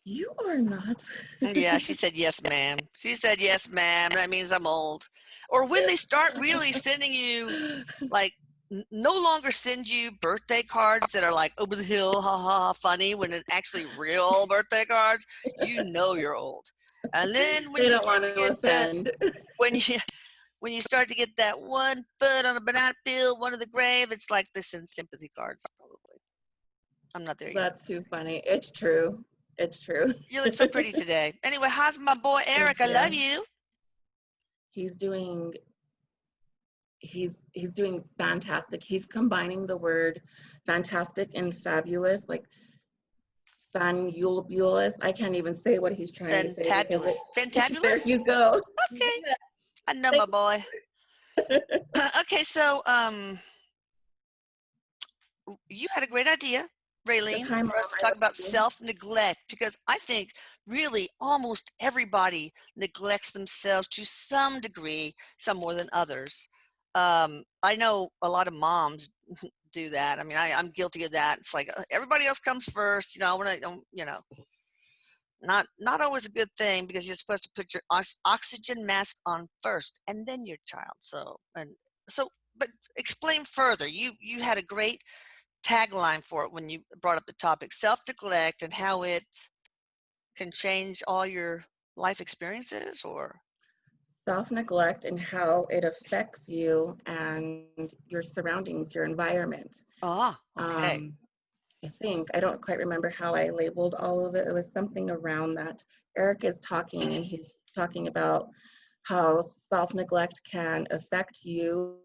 You are not. Yeah, she said, yes, ma'am. She said, yes, ma'am. That means I'm old. Or when they start really sending you, like, no longer send you birthday cards that are like over the hill, ha ha, funny, when it's actually real birthday cards, you know you're old. And then when They you don't start want to to get offend. when you when you start to get that one foot on a banana peel, one of the grave, it's like they send sympathy cards. Probably, I'm not there yet. That's too funny. It's true. It's true. You look so pretty today. Anyway, how's my boy Thank Eric? I love you. you. He's doing he's doing fantastic. He's combining the word fantastic and fabulous, like fanulous. I can't even say what he's trying to say because Fantabulous. there Fantabulous? you go. Okay. Yeah, I know thank my boy. Okay, so you had a great idea, yes, Raylene, hi mom, for us to I talk love about you. self-neglect because I think really almost everybody neglects themselves to some degree, some more than others. I know a lot of moms do that. I mean, I'm guilty of that. It's like everybody else comes first. You know, when I don't, you know, not always a good thing because you're supposed to put your oxygen mask on first and then your child. So, but explain further. You had a great tagline for it when you brought up the topic self-neglect and how it can change all your life experiences or Self-neglect and how it affects you and your surroundings, your environment. okay. Um, I don't quite remember how I labeled all of it. It was something around that. Eric is talking and he's talking about how self-neglect can affect you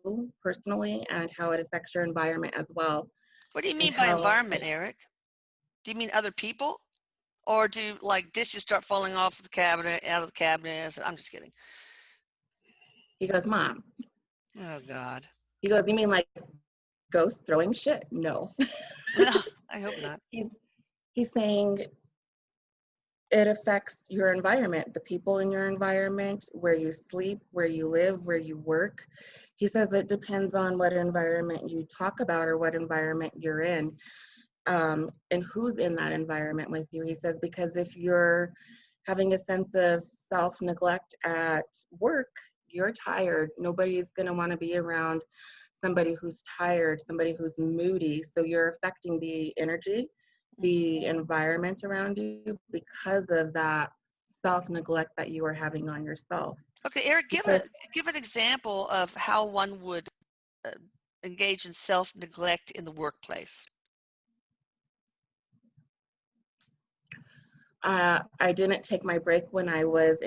personally and how it affects your environment as well. What do you And mean by how, environment, Eric? Do you mean other people or do like dishes start falling off the cabinet out of the cabinets? I'm just kidding. he goes, Mom, Oh God. he goes, you mean like ghosts throwing shit? No. No, I hope not. he's, he's saying it affects your environment, the people in your environment, where you sleep, where you live, where you work. He says it depends on what environment you talk about or what environment you're in, and who's in that environment with you. He says, because if you're having a sense of self neglect at work, you're tired. Nobody's going to want to be around somebody who's tired, somebody who's moody. So you're affecting the energy, the environment around you because of that self neglect that you are having on yourself. Okay, Eric, He says, give an example of how one would uh, engage in self-neglect in the workplace. I didn't take my break when I was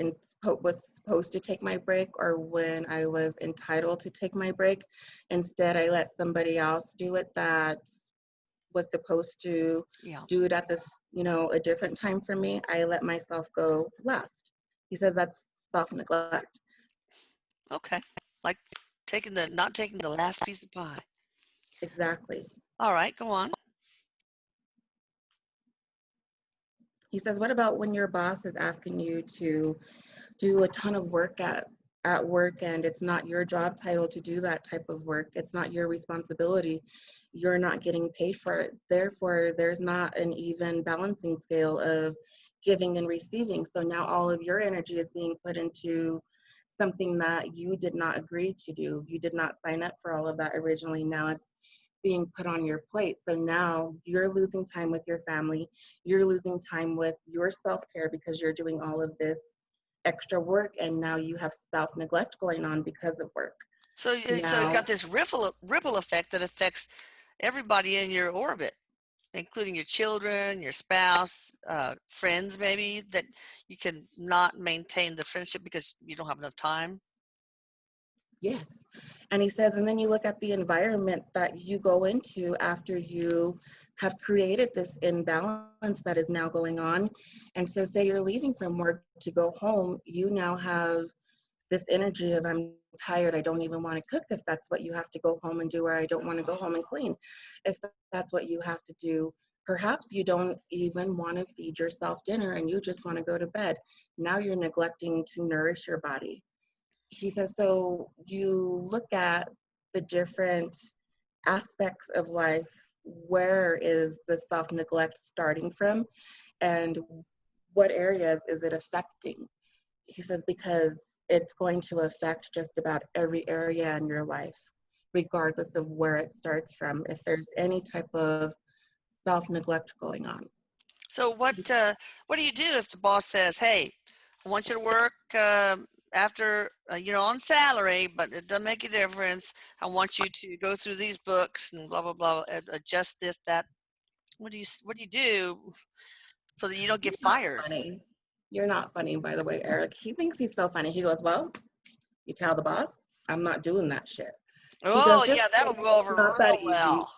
supposed to take my break or when I was entitled to take my break. Instead, I let somebody else do it that was supposed to Yeah. do it at this, a different time for me. I let myself go last. He says that's self neglect. Okay. Like not taking the last piece of pie. Exactly. All right, go on. He says, what about when your boss is asking you to do a ton of work at work and it's not your job title to do that type of work, it's not your responsibility, you're not getting paid for it, therefore there's not an even balancing scale of giving and receiving, so now all of your energy is being put into something that you did not agree to do, you did not sign up for all of that originally, now it's being put on your plate. So now you're losing time with your family, you're losing time with your self-care because you're doing all of this extra work, and now you have self-neglect going on because of work. So it Now, got this ripple effect that affects everybody in your orbit, including your children, your spouse, friends, maybe that you can not maintain the friendship because you don't have enough time. yes. And he says, and then you look at the environment that you go into after you have created this imbalance that is now going on. And so, say you're leaving from work to go home, you now have this energy of, I'm tired, I don't even want to cook if that's what you have to go home and do, or I don't want to go home and clean if that's what you have to do. Perhaps you don't even want to feed yourself dinner and you just want to go to bed. Now you're neglecting to nourish your body. He says, so you look at the different aspects of life. Where is the self neglect starting from? And what areas is it affecting? He says, because it's going to affect just about every area in your life, regardless of where it starts from, if there's any type of self-neglect going on. So what do you do if the boss says, "Hey, I want you to work after on salary, but it doesn't make a difference. I want you to go through these books and blah blah blah, adjust this that." What do you do so that you don't You're get not fired? funny. You're not funny, by the way, Eric. He thinks he's so funny. He goes, well, you tell the boss, I'm not doing that shit. He goes, Oh just yeah, that'll go over it's not that real easy. well.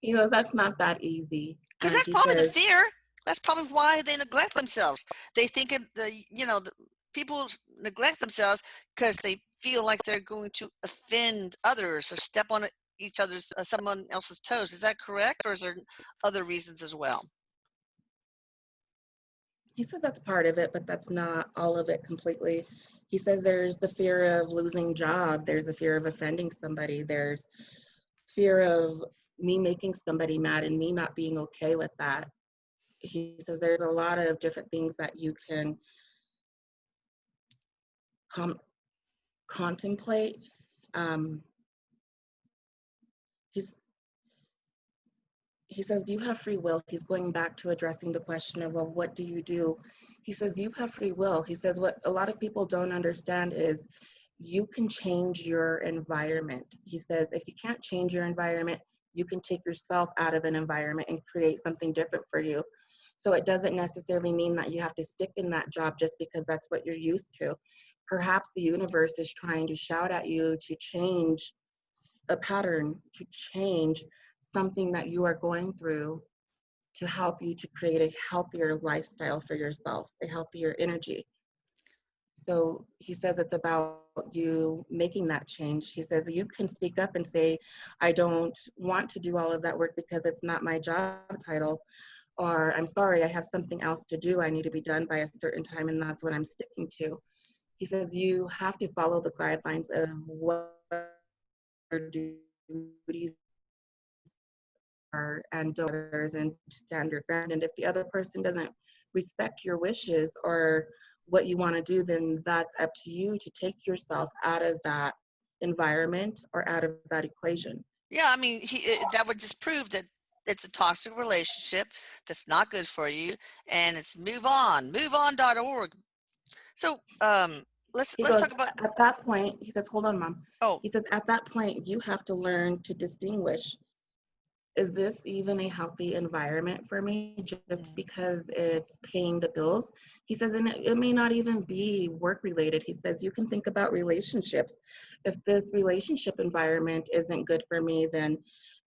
He goes, that's not that easy. Because And that's he probably the says, fear. That's probably why they neglect themselves. They think the people neglect themselves because they feel like they're going to offend others or step on each other's someone else's toes. Is that correct, or is there other reasons as well? he says that's part of it, but that's not all of it completely. He says there's the fear of losing job, there's the fear of offending somebody, there's fear of me making somebody mad and me not being okay with that. He says there's a lot of different things that you can com- contemplate. Um, he's he says you have free will. He's going back to addressing the question of, well, what do you do? He says you have free will. He says what a lot of people don't understand is you can change your environment. He says if you can't change your environment, you can take yourself out of an environment and create something different for you. So it doesn't necessarily mean that you have to stick in that job just because that's what you're used to. Perhaps the universe is trying to shout at you to change a pattern, to change something that you are going through, to help you to create a healthier lifestyle for yourself, a healthier energy. So he says it's about you making that change. He says you can speak up and say, I don't want to do all of that work because it's not my job title, or I'm sorry, I have something else to do. I need to be done by a certain time, and that's what I'm sticking to. He says you have to follow the guidelines of what your duties are and don't others and stand your ground. And if the other person doesn't respect your wishes or what you want to do, then that's up to you to take yourself out of that environment or out of that equation. Yeah, I mean, that would just prove that it's a toxic relationship that's not good for you, and it's moveon.org. So He let's goes, talk about. at that point, he says, hold on, mom. Oh, He says, at that point, you have to learn to distinguish, is this even a healthy environment for me just mm, because it's paying the bills? He says, and it may not even be work related. He says, you can think about relationships. If this relationship environment isn't good for me, then,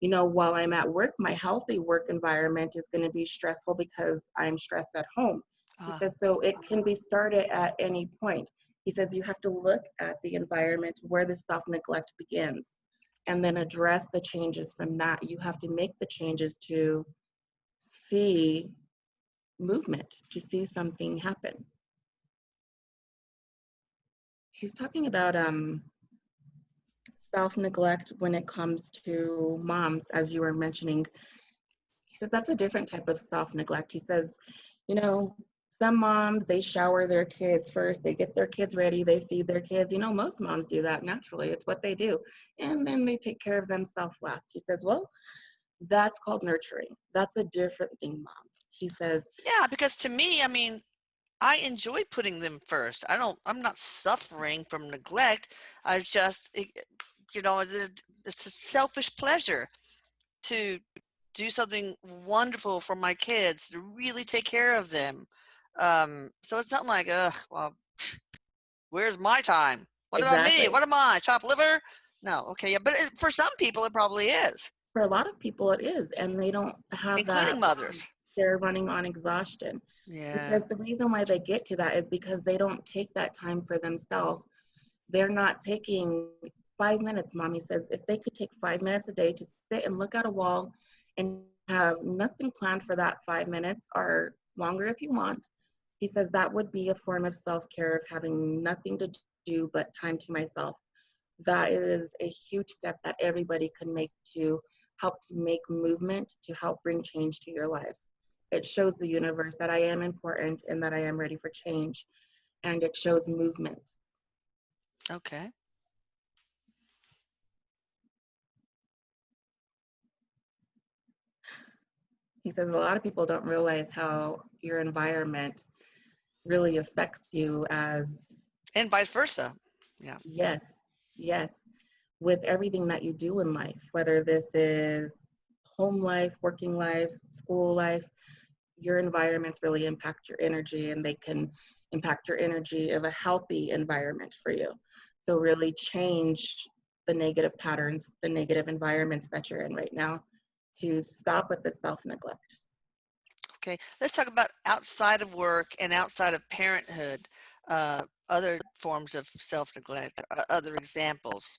while I'm at work, my healthy work environment is going to be stressful because I'm stressed at home. He uh, says, so it can be started at any point. He says, you have to look at the environment where the self neglect begins and then address the changes from that. You have to make the changes to see movement, to see something happen. He's talking about self-neglect when it comes to moms, as you were mentioning. He says that's a different type of self-neglect. He says, you know, some moms, they shower their kids first, they get their kids ready, they feed their kids. Most moms do that naturally. It's what they do. And then they take care of themselves last. He says, well, that's called nurturing. That's a different thing, mom. He says, yeah, because to me, I mean, I enjoy putting them first. I'm not suffering from neglect. I just, it's a selfish pleasure to do something wonderful for my kids, to really take care of them. So it's not like, well, where's my time? What about me? exactly. What am I? Chop liver? No, okay, yeah, but for some people, it probably is, For a lot of people, it is, and they don't have that. including mothers. They're running on exhaustion. Yeah. Because the reason why they get to that is because they don't take that time for themselves. They're not taking 5 minutes, mommy says, if they could take 5 minutes a day to sit and look at a wall and have nothing planned for that 5 minutes or longer if you want, he says that would be a form of self-care of having nothing to do but time to myself. That is a huge step that everybody can make to help to make movement, to help bring change to your life. it shows the universe that I am important and that I am ready for change. And it shows movement. Okay. He says a lot of people don't realize how your environment really affects you as, And vice versa. Yeah. yes, yes, with everything that you do in life, whether this is home life, working life, school life, your environments really impact your energy, and they can impact your energy of a healthy environment for you. So really change the negative patterns, the negative environments that you're in right now to stop with the self-neglect. Okay. Let's talk about outside of work and outside of parenthood, other forms of self-neglect, other examples.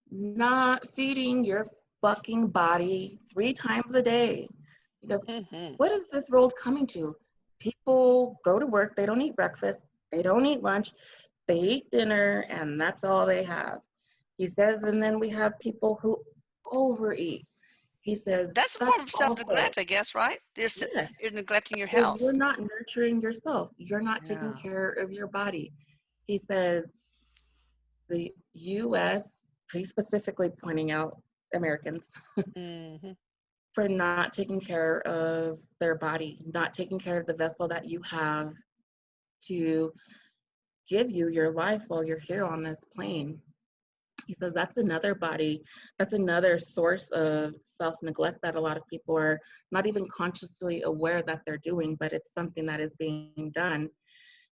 Not feeding your fucking body 3 times a day. Because Hmm. what is this world coming to? People go to work, they don't eat breakfast, they don't eat lunch, they eat dinner, and that's all they have. He says, and then we have people who overeat. He says, That's a that's form of also, self-neglect, I guess, right? yes, You're neglecting your because health. you're not nurturing yourself. You're not taking Yeah. care of your body. He says, the US, he's specifically pointing out Americans Hmm. for not taking care of their body, not taking care of the vessel that you have to give you your life while you're here on this plane. He says that's another body, that's another source of self neglect that a lot of people are not even consciously aware that they're doing, but it's something that is being done.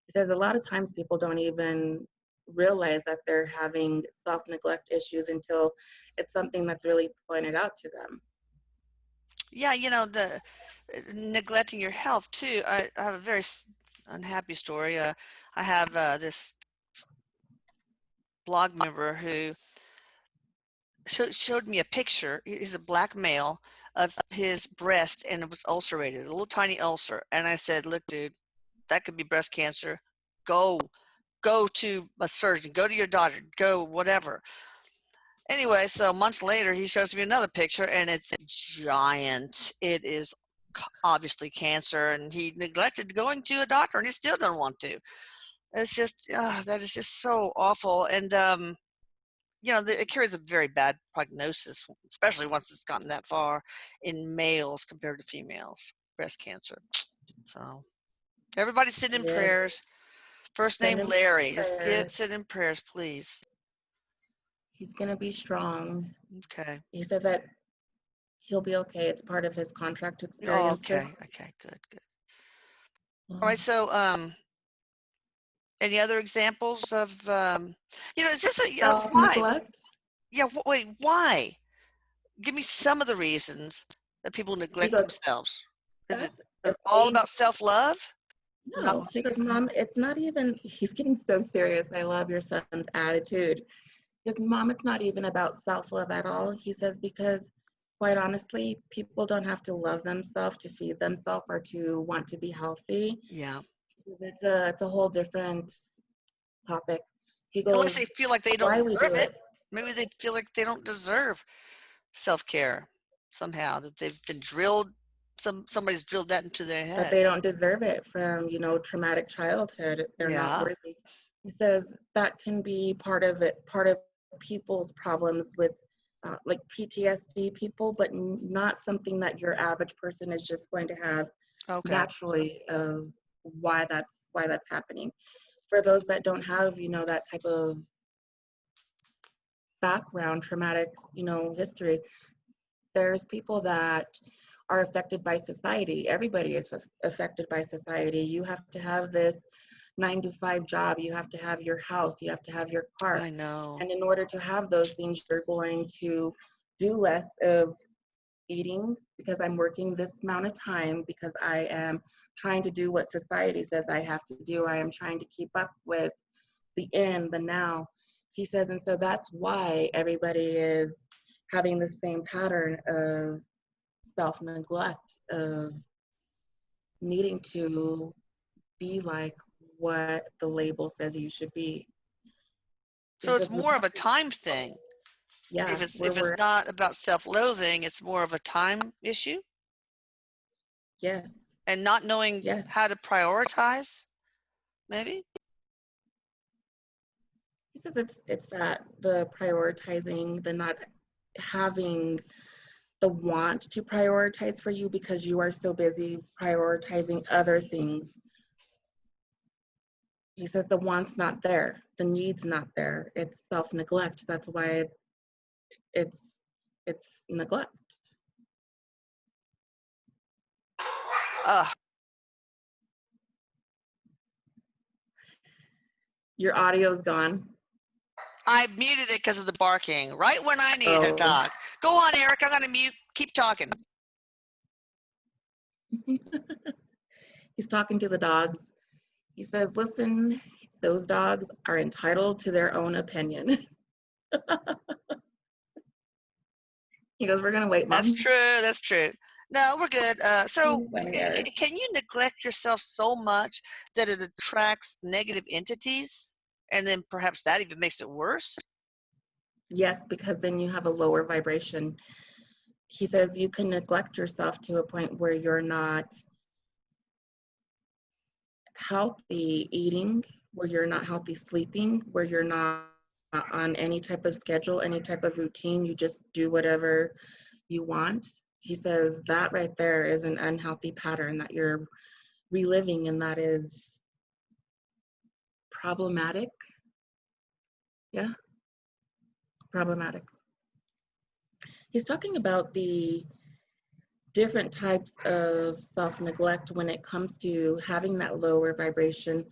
He says a lot of times people don't even realize that they're having self neglect issues until it's something that's really pointed out to them. Yeah, the neglecting your health too. I have a very unhappy story. I have this blog member who showed me a picture. He's a black male of his breast, and it was ulcerated, a little tiny ulcer. And I said, "Look, dude, that could be breast cancer. Go, go to a surgeon. Go to your doctor. Go, whatever." Anyway, so months later, he shows me another picture, and it's giant. It is obviously cancer, and he neglected going to a doctor, and he still don't want to. It's just that is just so awful, and it carries a very bad prognosis, especially once it's gotten that far in males compared to females. Breast cancer. So everybody sit in Yes, prayers. First send name him Larry. Just prayers. sit in prayers, please. He's going to be strong. Okay. He said that he'll be okay. It's part of his contract to Oh, experience this. okay. Okay. Good. Good. All right. Um, So, any other examples of, is this Self why? neglect. Yeah. Wait. Why? Give me some of the reasons that people He neglect goes, themselves. Is it that's if all they, about self-love? Not no. He goes, Mom, it's not even, he's getting so serious. I love your son's attitude. He goes, Mom, it's not even about self love at all. He says, because quite honestly, people don't have to love themselves to feed themselves or to want to be healthy. yeah. It's a whole different topic. He Unless they goes, feel like they don't why we deserve do it. it, Maybe they feel like they don't deserve self-care somehow, that they've been drilled, somebody's drilled that into their that head. they don't deserve it from, traumatic childhood. They're not Yeah. worthy. He says that can be part of it, part of people's problems with like PTSD people, but not something that your average person is just going to have Okay. naturally of why that's happening. For those that don't have, that type of background, traumatic, history, there's people that are affected by society. Everybody is affected by society. You have to have this 9 to 5 job. You have to have your house. You have to have your car. I know. And in order to have those things, you're going to do less of eating because I'm working this amount of time because I am trying to do what society says I have to do. I am trying to keep up with the in, the now. He says, and so that's why everybody is having the same pattern of self neglect, of needing to be like what the label says you should be. He So it's says, more of a time thing. yeah, If it's where if we're it's not about self-loathing, it's more of a time issue. Yes. and not knowing Yes. how to prioritize, maybe? He says it's that the prioritizing, the not having the want to prioritize for you because you are so busy prioritizing other things. He says the want's not there, the need's not there. It's self-neglect. That's why it's it's neglect. Ugh. Your audio's gone. I muted it because of the barking, right when I need to Oh. talk. Go on, Eric. I'm going to mute. Keep talking. He's talking to the dogs. He says, listen, those dogs are entitled to their own opinion. He goes, we're going to wait, That's Mom. true. That's true. No, we're good. So, Funny, Eric. can you neglect yourself so much that it attracts negative entities? And then perhaps that even makes it worse? Yes, because then you have a lower vibration. He says you can neglect yourself to a point where you're not healthy eating, where you're not healthy sleeping, where you're not on any type of schedule, any type of routine. You just do whatever you want. He says that right there is an unhealthy pattern that you're reliving, and that is problematic. Yeah, problematic. He's talking about the different types of self-neglect when it comes to having that lower vibration.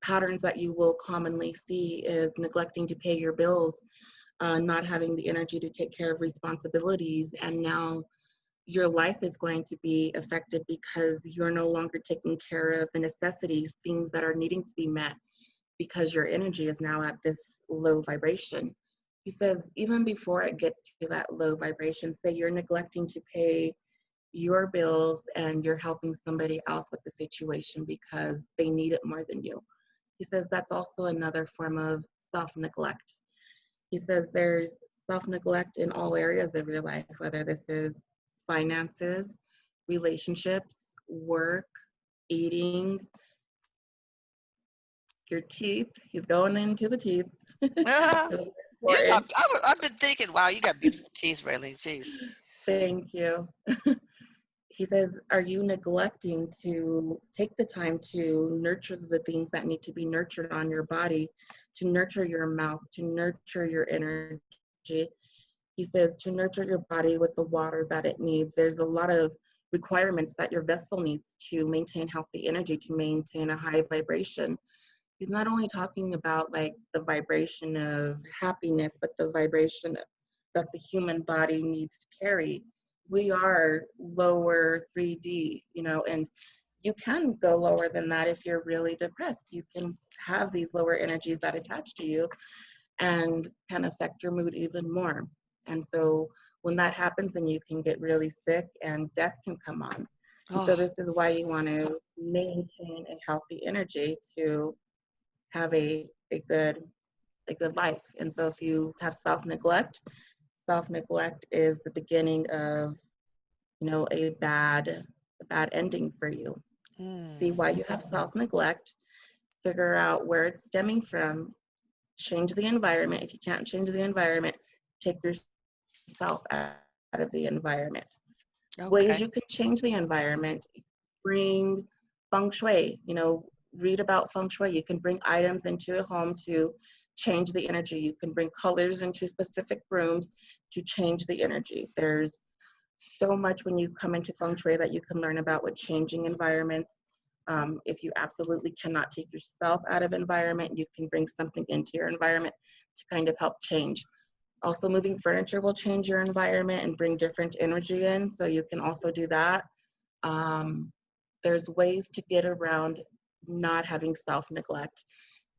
Patterns that you will commonly see is neglecting to pay your bills, not having the energy to take care of responsibilities, and now your life is going to be affected because you're no longer taking care of the necessities, things that are needing to be met, because your energy is now at this low vibration. He says, even before it gets to that low vibration, say you're neglecting to pay your bills and you're helping somebody else with the situation because they need it more than you. He says that's also another form of self-neglect. He says there's self-neglect in all areas of your life, whether this is finances, relationships, work, eating, your teeth. He's going into the teeth. Really important. I've been thinking, wow, you got beautiful teeth, Raylene. Jeez. Thank you. He says, are you neglecting to take the time to nurture the things that need to be nurtured on your body, to nurture your mouth, to nurture your energy? He says, to nurture your body with the water that it needs. There's a lot of requirements that your vessel needs to maintain healthy energy, to maintain a high vibration. He's not only talking about like the vibration of happiness, but the vibration that the human body needs to carry. We are lower 3D, and you can go lower than that if you're really depressed. You can have these lower energies that attach to you and can affect your mood even more. And so when that happens, then you can get really sick and death can come on. And Oh, so this is why you want to maintain a healthy energy to have a good life. And so if you have self-neglect is the beginning of, a bad ending for you. See mm, why you have self-neglect, figure out where it's stemming from, change the environment. If you can't change the environment, take yourself out of the environment. Ways okay. you can change the environment: bring feng shui, read about feng shui. You can bring items into a home to change the energy. You can bring colors into specific rooms to change the energy. There's so much when you come into feng shui that you can learn about with changing environments. If you absolutely cannot take yourself out of environment, you can bring something into your environment to kind of help change. Also, moving furniture will change your environment and bring different energy in, so you can also do that. Um, there's ways to get around not having self-neglect.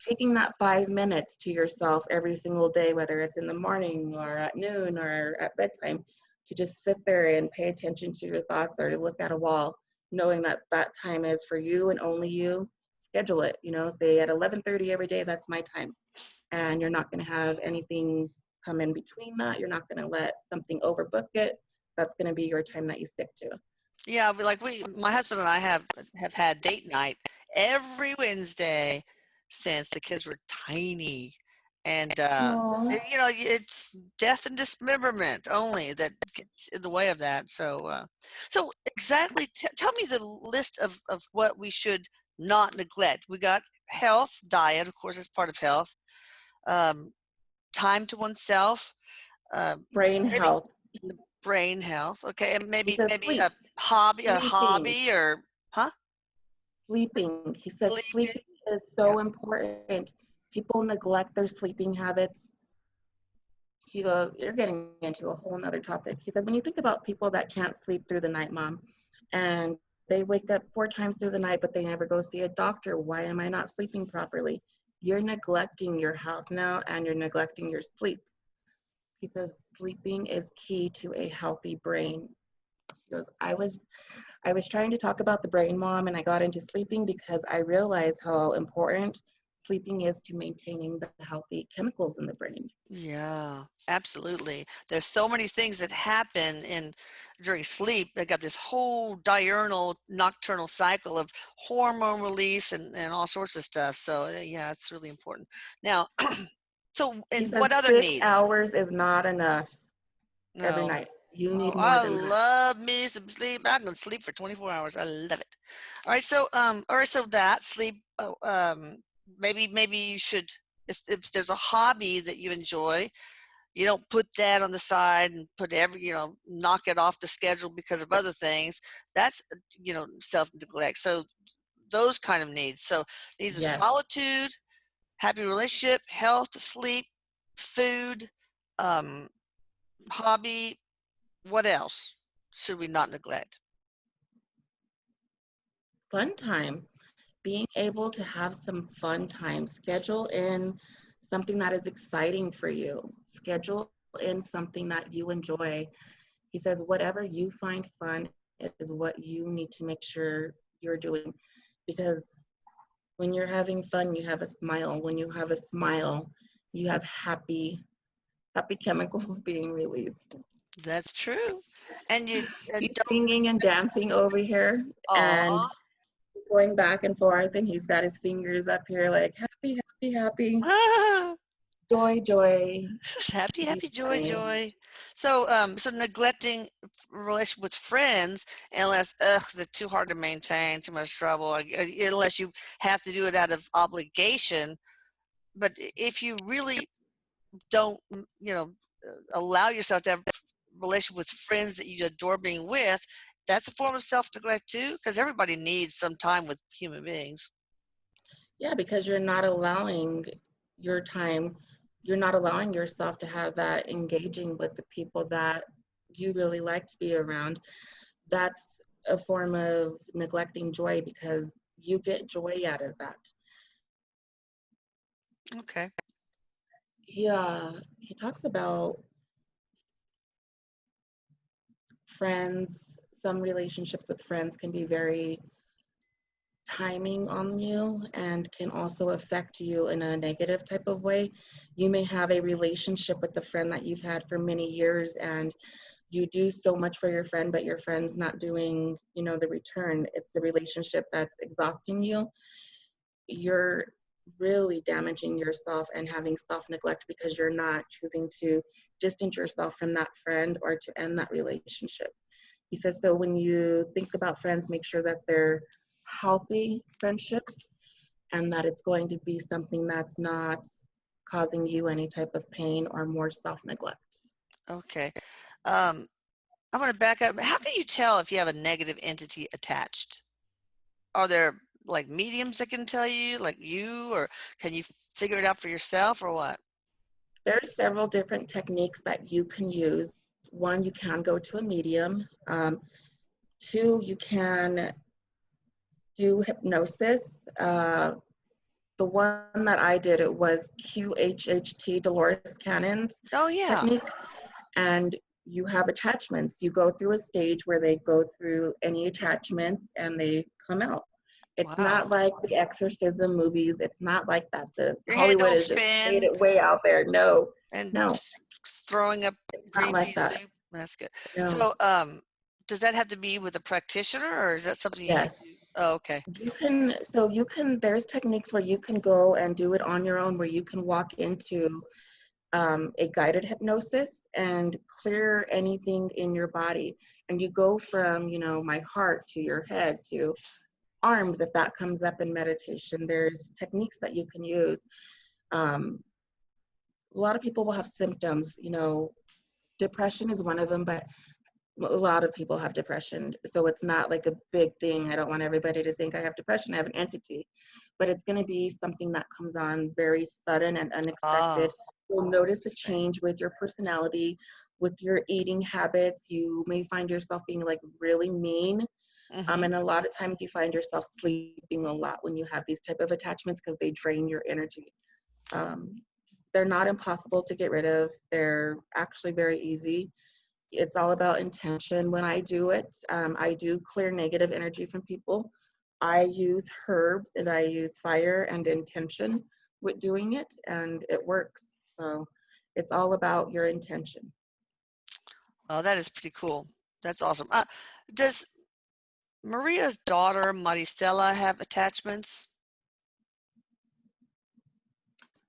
Taking that 5 minutes to yourself every single day, whether it's in the morning or at noon or at bedtime, to just sit there and pay attention to your thoughts or to look at a wall, knowing that that time is for you and only you. Schedule it, say at 11:30 every day, that's my time. And you're not going to have anything come in between that. You're not going to let something overbook it. That's going to be your time that you stick to. Yeah, but like my husband and I have had date night every Wednesday since the kids were tiny, and Oh, you know, it's death and dismemberment only that gets in the way of that. So, so exactly, tell me the list of what we should not neglect. We got health, diet, of course, is part of health. Um, time to oneself, um, brain maybe health. brain health. Okay, and He maybe says maybe sleep, a sleeping, hobby or huh? sleeping. He says Sleeping. sleeping is Yeah. so important. People neglect their sleeping habits. He goes, you're getting into a whole nother topic. He says, when you think about people that can't sleep through the night, mom, and they wake up 4 times through the night, but they never go see a doctor. Why am I not sleeping properly? You're neglecting your health now and you're neglecting your sleep. He says, sleeping is key to a healthy brain. He goes, I was trying to talk about the brain, mom, and I got into sleeping because I realized how important sleeping is to maintaining the healthy chemicals in the brain. Yeah, absolutely. There's so many things that happen during sleep. They got this whole diurnal nocturnal cycle of hormone release and all sorts of stuff. So yeah, it's really important. Now, so He and says what other six needs? hours is not enough every No. night. You Oh, need more I than that. love me some sleep. I can sleep for 24 hours. I love it. All right, so that sleep, maybe you should, if there's a hobby that you enjoy, you don't put that on the side and knock it off the schedule because of other things. That's, self-neglect. So those kind of needs. So needs of Yes. solitude, happy relationship, health, sleep, food, um, hobby. What else should we not neglect? Fun time. Being able to have some fun time. Schedule in something that is exciting for you. Schedule in something that you enjoy. He says, whatever you find fun is what you need to make sure you're doing. Because when you're having fun, you have a smile. When you have a smile, you have happy chemicals being released. That's true. And you He's don't. singing and dancing over here and Aw. going back and forth, and he's got his fingers up here like happy, happy, happy, joy, joy. Happy, He's happy, joy, funny. joy. So, so neglecting relation with friends, unless they're too hard to maintain, too much trouble, unless you have to do it out of obligation. But if you really don't, allow yourself to have a relationship with friends that you adore being with, that's a form of self-neglect too, because everybody needs some time with human beings. Yeah, because you're not allowing your time, you're not allowing yourself to have that engaging with the people that you really like to be around. That's a form of neglecting joy because you get joy out of that. Okay. He talks about friends. Some relationships with friends can be very timing on you and can also affect you in a negative type of way. You may have a relationship with a friend that you've had for many years and you do so much for your friend, but your friend's not doing, the return. It's a relationship that's exhausting you. You're really damaging yourself and having self neglect because you're not choosing to distance yourself from that friend or to end that relationship. He says, so when you think about friends, make sure that they're healthy friendships and that it's going to be something that's not causing you any type of pain or more self neglect. Okay. Um, I'm going to back up. How can you tell if you have a negative entity attached? Are there like mediums that can tell you, like you, or can you figure it out for yourself, or what? There's several different techniques that you can use. One, you can go to a medium. Two, you can do hypnosis. The one that I did, it was QHHT, Dolores Cannon's Oh, yeah. technique. And you have attachments. You go through a stage where they go through any attachments and they come out. It's Wow. not like the exorcism movies. It's not like that. The Your head Hollywood don't is just made spin it way out there. No, and no, throwing up it's not green like pea that. soup. That's good. No. So, does that have to be with a practitioner, or is that something you need Yes. to? Oh, okay. There's techniques where you can go and do it on your own, where you can walk into a guided hypnosis and clear anything in your body. And you go from, my heart to your head to arms, if that comes up in meditation. There's techniques that you can use. Um, a lot of people will have symptoms, depression is one of them, but a lot of people have depression. So it's not like a big thing. I don't want everybody to think I have depression, I have an entity. But it's going to be something that comes on very sudden and Ah, unexpected. You'll notice a interesting. change with your personality, with your eating habits. You may find yourself being like really mean. Mm-hmm. And a lot of times you find yourself sleeping a lot when you have these type of attachments because they drain your energy. Um, they're not impossible to get rid of. They're actually very easy. It's all about intention when I do it. I do clear negative energy from people. I use herbs and I use fire and intention with doing it, and it works. So it's all about your intention. Oh, that is pretty cool. That's awesome. Does Maria's daughter, Maricela, have attachments?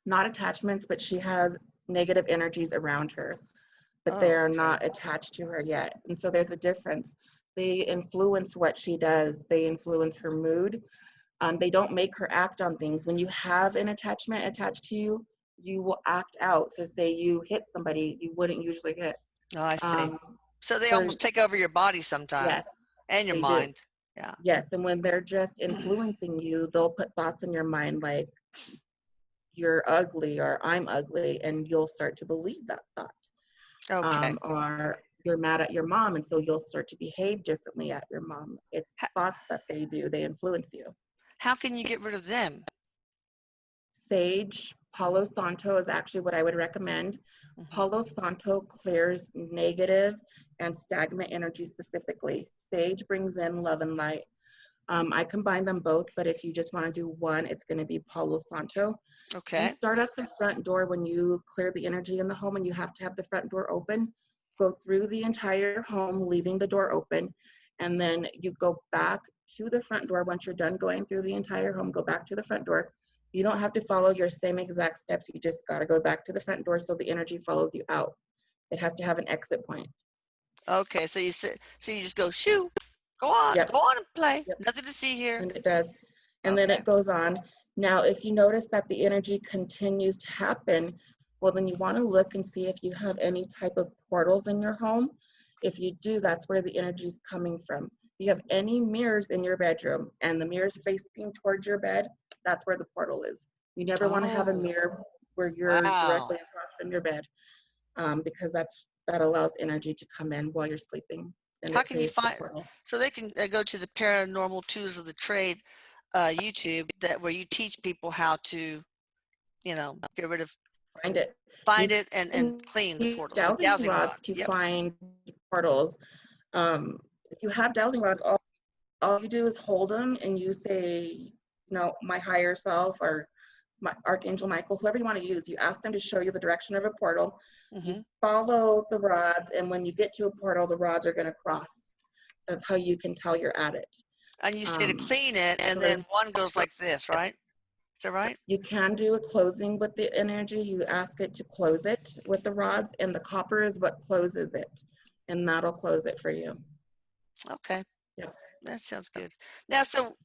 Not attachments, but she has negative energies around her, but they Oh, are okay. not attached to her yet. And so there's a difference. They influence what she does, they influence her mood. They don't make her act on things. When you have an attachment attached to you, you will act out. So say you hit somebody you wouldn't usually hit. Oh, I see. Um, So they for almost take over your body sometimes Yes, and your they do. mind. Yeah. Yes, and when they're just influencing you, they'll put thoughts in your mind like you're ugly or I'm ugly, and you'll start to believe that thought. Okay. Or you're mad at your mom, and so you'll start to behave differently at your mom. It's How, thoughts that they do, they influence you. how can you get rid of them? Sage, Hmm. Palo Santo is actually what I would recommend. Hmm. Palo Santo clears negative and stagnant energy specifically. Sage brings in love and light. I combine them both, but if you just want to do one, it's going to be Palo Santo. You Okay. start at the front door when you clear the energy in the home, and you have to have the front door open. Go through the entire home, leaving the door open, and then you go back to the front door. Once you're done going through the entire home, go back to the front door. You don't have to follow your same exact steps. You just got to go back to the front door so the energy follows you out. It has to have an exit point. Okay. So you just go shoo, Yep, go on and play. yep, Nothing to see here. and it does. And then Okay. it goes on. Now, if you notice that the energy continues to happen, well, then you want to look and see if you have any type of portals in your home. If you do, that's where the energy is coming from. If you have any mirrors in your bedroom and the mirrors facing towards your bed, that's where the portal is. You never want to have a Oh, mirror where you're wow. directly across from your bed, because that allows energy to come in while you're sleeping, and How it can you creates the find? portal. So they can go to the Paranormal Tools of the Trade YouTube, that where you teach people how to, get rid of, Find it. find You it and can clean the use portals with dowsing dowsing rods rods. to Yep. find portals. If you have dowsing rods, all you do is hold them and you say, my higher self or my Archangel Michael, whoever you want to use, you ask them to show you the direction of a portal. You Hmm. follow the rods, and when you get to a portal, the rods are going to cross. That's how you can tell you're at it. And you say to Um, clean it, and so there's then one goes like this, right? Is that right? You can do a closing with the energy. You ask it to close it with the rods, and the copper is what closes it, and that'll close it for you. Okay, Yeah. that sounds good. Now, so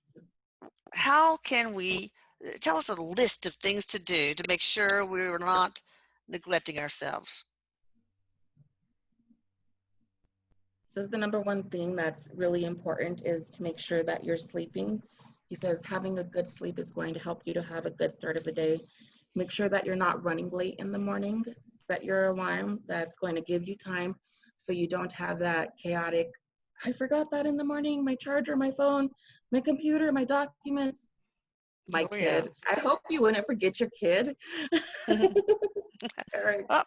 how can we tell us a list of things to do to make sure we're not neglecting ourselves? So the number one thing that's really important is to make sure that you're sleeping. He says having a good sleep is going to help you to have a good start of the day. Make sure that you're not running late in the morning. Set your alarm. That's going to give you time so you don't have that chaotic, I forgot that in the morning, my charger, my phone, my computer, my documents, my Oh yeah. kid. I hope you wouldn't forget your kid. All right. Oh,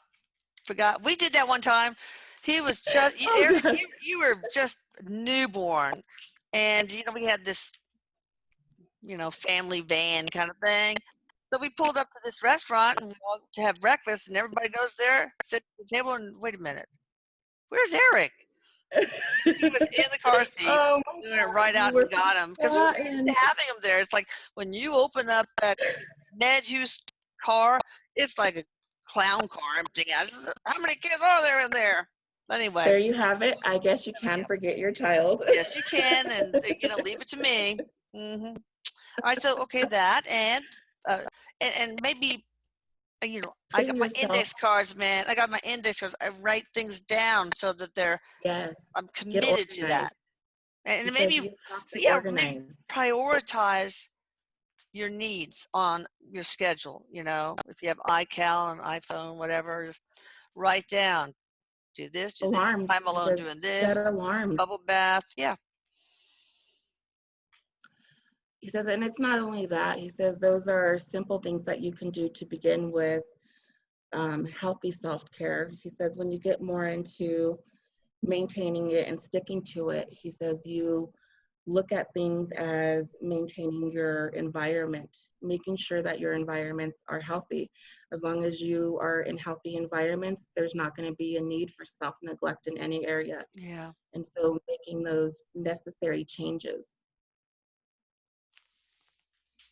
forgot. We did that one time. He was just Oh, Eric. God. You were just newborn, and we had this family van kind of thing. So we pulled up to this restaurant and we walked to have breakfast, and everybody goes there, sit at the table, and wait a minute, where's Eric? He was in the car seat. Oh my We went God, right you out were and got him because we were used forgotten. to having him there. It's like when you open up that Ned Hughes car, it's like a clown car emptying out. How many kids are there in there? Anyway, There you have it. I guess you can yeah. forget your child. Yes, you can, and leave it to me. All right, so okay, that uh, and maybe I got Putting my yourself, index cards, man. I got my index cards. I write things down so that yes, I'm get committed to that. organized. He And says maybe, you have to yeah, maybe organize. prioritize your needs on your schedule. If you have iCal and iPhone, whatever, just write down, do this, Alarms. time He alone says doing this, set alarms. bubble bath. Yeah, He says, and it's not only that. He says those are simple things that you can do to begin with healthy self-care. He says when you get more into maintaining it and sticking to it, he says you look at things as maintaining your environment, making sure that your environments are healthy. As long as you are in healthy environments, there's not going to be a need for self-neglect in any area. yeah. And so making those necessary changes.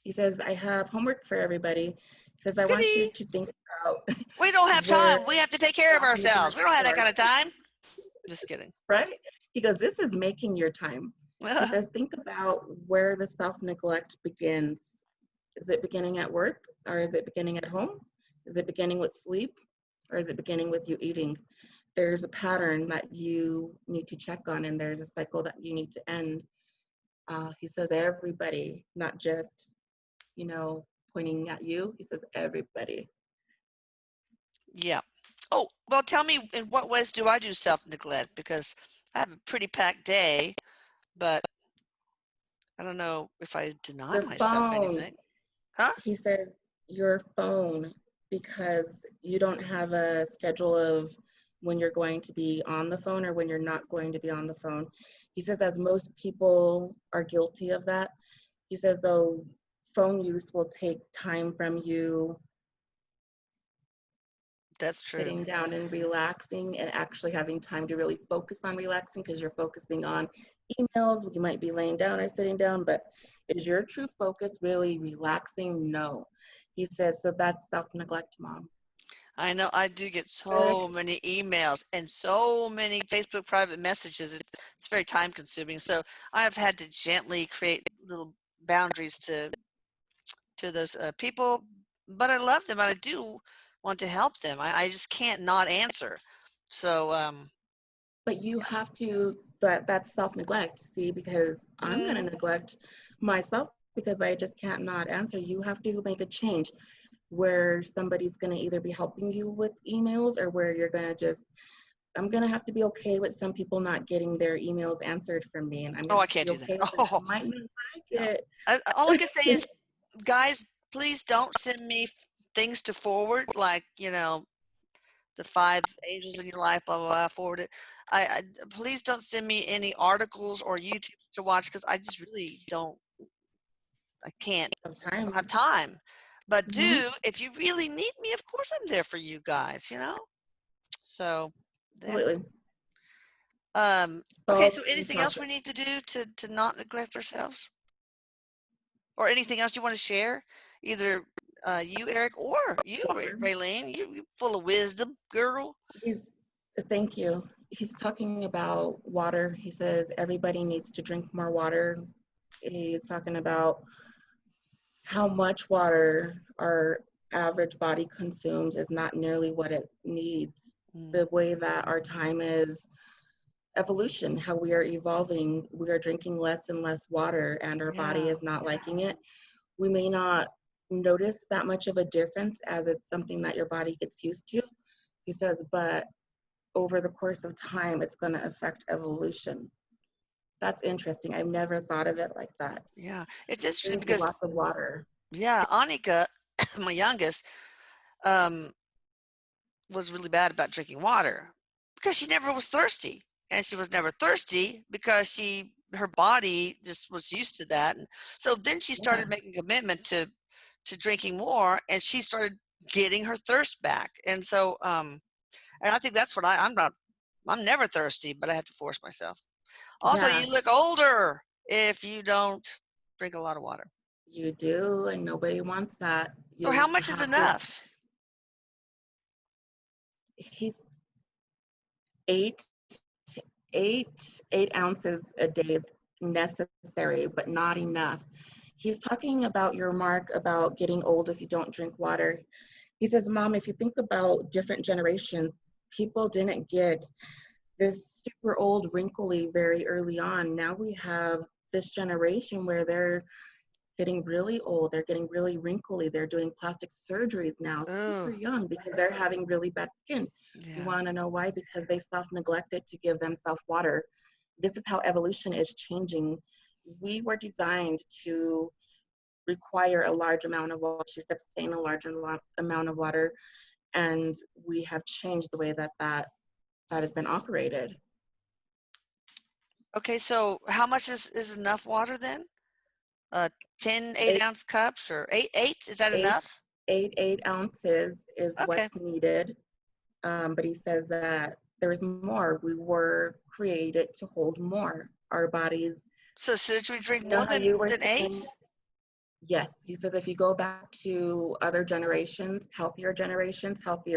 He says, I have homework for everybody. He says, I want you Goody. to think about We don't have where time. We have to take care of ourselves. self-neglect We don't have that kind of starts, time. Just kidding. right? He goes, this is making your time. He says, think about where the self-neglect begins. Is it beginning at work, or is it beginning at home? Is it beginning with sleep, or is it beginning with you eating? There's a pattern that you need to check on, and there's a cycle that you need to end. He says, everybody, not just, pointing at you. He says, everybody. Yeah. Oh, well, tell me, in what ways do I do self-neglect? Because I have a pretty packed day, but I don't know if I deny The myself phone, anything. Huh? he said, your phone, because you don't have a schedule of when you're going to be on the phone or when you're not going to be on the phone. He says, as most people are guilty of that, he says, though, phone use will take time from you That's true. sitting down and relaxing and actually having time to really focus on relaxing because you're focusing on emails. You might be laying down or sitting down, but is your true focus really relaxing? No. He says, so that's self-neglect, mom. I know I do get so many emails and so many Facebook private messages. It's very time consuming. So I have had to gently create little boundaries to those people, but I love them and I do want to help them. I just can't not answer. So, But you have to, that's self-neglect, see, because I'm going to mhm. neglect myself because I just can't not answer. You have to make a change where somebody's going to either be helping you with emails or where you're going to just, I'm going to have to be okay with some people not getting their emails answered from me, and I'm going Oh, to I have to can't be do that. okay with it. Oh, I might not no. like All I can say it. is, guys, please don't send me things to forward, like, the 5 angels in your life, blah, blah, blah, forward it. I please don't send me any articles or YouTube to watch because I just really I can't, I don't Sometimes. have time. But Hmm. if you really need me, of course I'm there for you guys. So there. Absolutely. Okay, All so things anything else healthy. we need to do to not neglect ourselves? Or anything else you want to share? Either you, Eric, or you, Water. Raylene. You full of wisdom, girl. He's, thank you. He's talking about water. He says everybody needs to drink more water. He's talking about how much water our average body consumes is not nearly what it needs. Mm, The way that our time is evolution, how we are evolving, we are drinking less and less water, and our body yeah, is not liking it. We may not notice that much of a difference as it's something that your body gets used to. He says, but over the course of time, it's going to affect evolution. That's interesting. I've never thought of it like that. yeah. It's interesting Drink because, lots of water. yeah, Annika, my youngest, um, was really bad about drinking water because she never was thirsty. And she was never thirsty because her body just was used to that. And so then she Yeah. started making a commitment to drinking more, and she started getting her thirst back. And so, and I think that's what I'm not. I'm never thirsty, but I have to force myself. Also, Yeah, you look older if you don't drink a lot of water. you do, and nobody wants that. So how You much is have to, enough? he's eight, eight ounces a day is necessary, but not enough. He's talking about your mark about getting old if you don't drink water. He says, Mom, if you think about different generations, people didn't get this super old, wrinkly very early on. Now we have this generation where they're getting really old, they're getting really wrinkly, they're doing plastic surgeries now super Oh, young because they're having really bad skin. You yeah. want to know why? Because they self-neglected to give themselves water. This is how evolution is changing. We were designed to require a large amount of water, to sustain a large amount of water, and we have changed the way that has been operated. Okay, so how much is enough water then? Uh, 10 Eight, 8-ounce cups or eight? Is that eight, enough? 8 ounces is Okay. what's needed. But he says that there's more. We were created to hold more. Our bodies, So should we drink you know more how you were than saying, 8? yes, he says if you go back to other generations, healthier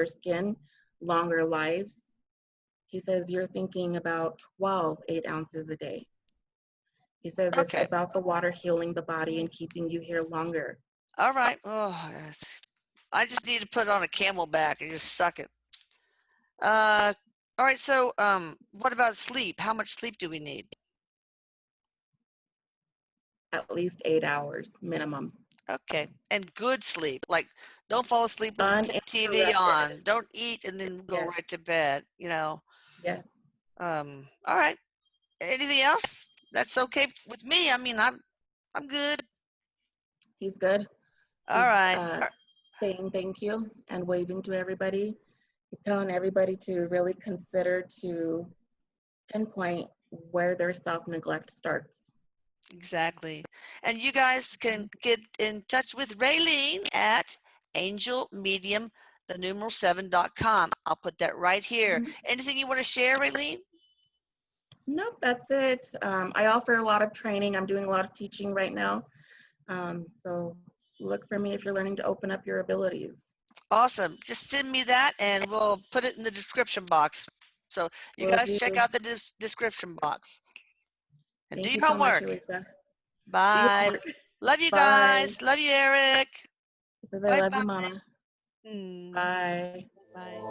skin, longer lives, he says you're thinking about 12 8 ounces a day. He says it's Okay. about the water healing the body and keeping you here longer. All right. Oh, yes. I just need to put on a camelback and just suck it. Uh, all right. So, what about sleep? How much sleep do we need? At least 8 hours minimum. Okay. And good sleep. Like, don't fall asleep with the TV Uninterrupted. on. Don't eat and then go Yes, right to bed, yes, All right. Anything else? That's okay with me. I mean, I'm good. he's good. All He's right. saying thank you and waving to everybody. He's telling everybody to really consider to pinpoint where their self-neglect starts. Exactly. And you guys can get in touch with Raylene at angelmedium, the numeral 7.com. I'll put that right here. Mhm. Anything you want to share, Raylene? Nope, that's it. I offer a lot of training. I'm doing a lot of teaching right now. So look for me if you're learning to open up your abilities. Awesome. Just send me that and we'll put it in the description box. So you Will guys check do. out the description box and do Thank you your so much, homework. Elisa. Do your Bye. homework. Love you Bye. guys. Love you, Eric. He says I Bye love bye. you, Mama. Mm, Bye. bye.